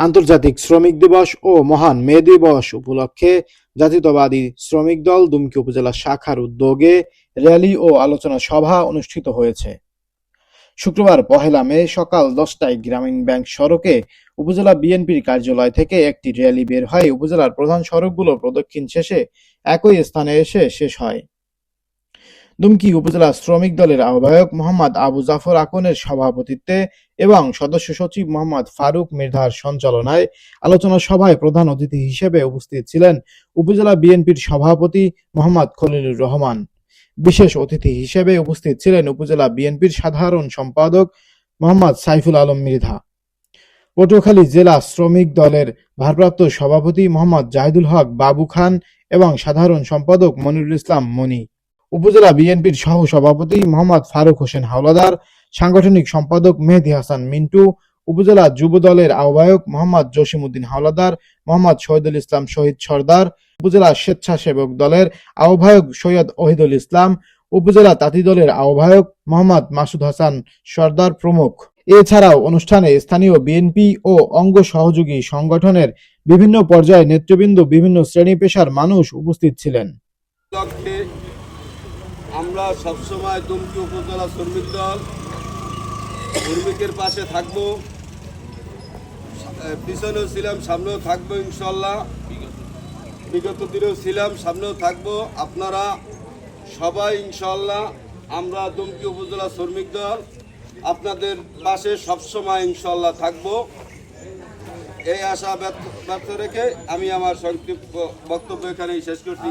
আন্তর্জাতিক শ্রমিক দিবস ও মহান মে দিবস উপলক্ষে জাতীয়তাবাদী শ্রমিক দল দুমকি উপজেলা শাখার উদ্যোগে র্যালি ও আলোচনা সভা অনুষ্ঠিত হয়েছে। শুক্রবার ১ মে সকাল ১০টায় গ্রামীণ ব্যাংক সড়কে উপজেলা বিএনপির কার্যালয় থেকে একটি র্যালি বের হয় উপজেলার প্রধান সড়কগুলো প্রদক্ষিণ শেষে একই স্থানে এসে শেষ হয়। দুমকি উপজেলা শ্রমিক দলের আহ্বায়ক মোহাম্মদ আবু জাফর আকনের সভাপতিত্বে এবং সদস্য সচিব মোহাম্মদ ফারুক মৃধার সঞ্চালনায় আলোচনা সভায় প্রধান অতিথি হিসেবে উপস্থিত ছিলেন উপজেলা বিএনপির সভাপতি মোহাম্মদ খলিলুর রহমান। বিশেষ অতিথি হিসেবে উপস্থিত ছিলেন উপজেলা বিএনপির সাধারণ সম্পাদক মোহাম্মদ সাইফুল আলম মৃধা, পটুয়াখালী জেলা শ্রমিক দলের ভারপ্রাপ্ত সভাপতি মোহাম্মদ জাহিদুল হক বাবু খান এবং সাধারণ সম্পাদক মনিরুল ইসলাম মনি, উপজেলা বিএনপির সহ সভাপতি মোহাম্মদ ফারুক হোসেন হাওলাদার, সাংগঠনিক সম্পাদক মেহেদী হাসান মিন্টু, উপজেলা যুব দলের আহ্বায়ক মোহাম্মদ জসিম উদ্দিন হাওলাদার, মোহাম্মদ শহীদুল ইসলাম শহীদ সর্দার, উপজেলা স্বেচ্ছাসেবক দলের আহ্বায়ক সৈয়দ ওহিদুল ইসলাম, উপজেলা তাঁতি দলের আহ্বায়ক মোহাম্মদ মাসুদ হাসান সর্দার প্রমুখ। এছাড়াও অনুষ্ঠানে স্থানীয় বিএনপি ও অঙ্গ সহযোগী সংগঠনের বিভিন্ন পর্যায়ের নেতৃবৃন্দ, বিভিন্ন শ্রেণী পেশার মানুষ উপস্থিত ছিলেন। আমরা সবসময় দুমকি উপজেলা শ্রমিক দল শ্রমিকের পাশে থাকব, পিছনেও ছিলাম, সামনেও থাকবো ইনশাল্লাহ। বিগত দিনেও ছিলাম, সামনেও থাকবো। আপনারা সবাই ইনশাল্লাহ, আমরা দুমকি উপজেলা শ্রমিক দল আপনাদের পাশে সবসময় ইনশাল্লাহ থাকবো। এই আশা ব্যক্ত রেখে আমি আমার সংক্ষিপ্ত বক্তব্য এখানেই শেষ করছি।